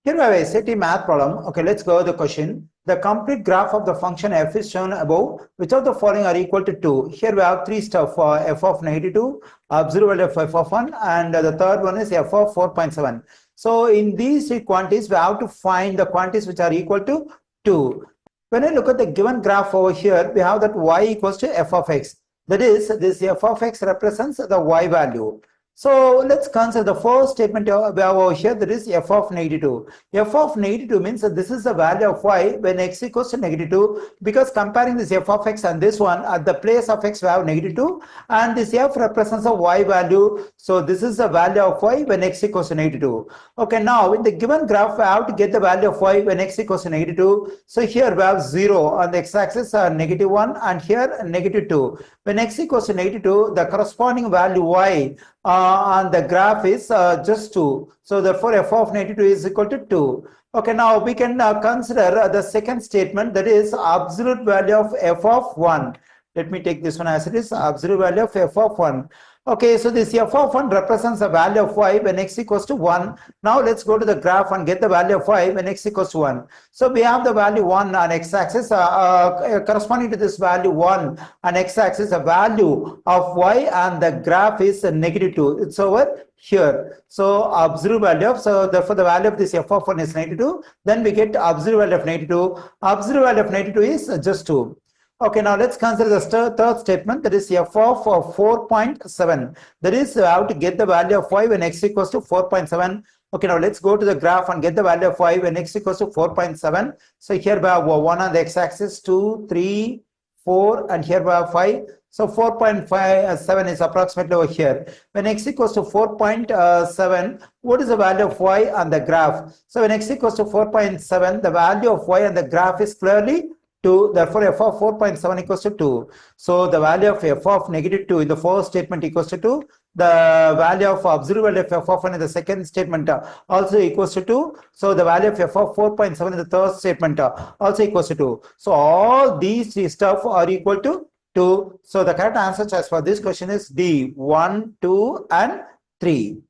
Here we have a SAT math problem. Okay, let's go to the question. The complete graph of the function f is shown above. Which of the following are equal to 2? Here we have three stuff for f of -2, observed value of f of 1, and the third one is f of 4.7. So in these three quantities, we have to find the quantities which are equal to 2. When I look at the given graph over here, we have that y equals to f of x. That is, this f of x represents the y value. So let's consider the first statement we have over here, that is f of -2. F of -2 means that this is the value of y when x equals to -2, because comparing this f of x and this one, at the place of x we have -2, and this f represents a y value. So this is the value of y when x equals to -2. Okay, now in the given graph, we have to get the value of y when x equals to -2. So here we have 0 on the x-axis, -1, and here -2. When x equals to -2, the corresponding value y on the graph is just 2. So therefore f of -2 is equal to 2. Okay, now we can consider the second statement, that is absolute value of f of 1. Let me take this one as it is, absolute value of f of 1. Okay, so this f of 1 represents the value of y when x equals to 1. Now let's go to the graph and get the value of y when x equals to 1. So we have the value 1 on x-axis, corresponding to this value 1 on x-axis, the value of y, and the graph is -2. It's over here. So absolute value of, so therefore the value of this f of 1 is -2. Then we get absolute value of -2. Absolute value of -2 is just 2. Okay, now let's consider the third statement, that is f of 4.7. That is, we have to get the value of y when x equals to 4.7. Okay, now let's go to the graph and get the value of y when x equals to 4.7. So here we have 1 on the x-axis, 2, 3, 4, and here we have 5. So 4.57 is approximately over here. When x equals to 4.7, what is the value of y on the graph? So when x equals to 4.7, the value of y on the graph is clearly 2. Therefore f of 4.7 equals to 2. So the value of f of -2 in the first statement equals to 2. The value of absolute value of f of 1 in the second statement also equals to 2. So the value of f of 4.7 in the third statement also equals to 2. So all these three stuff are equal to 2. So the correct answer as for this question is D, 1, 2, and 3.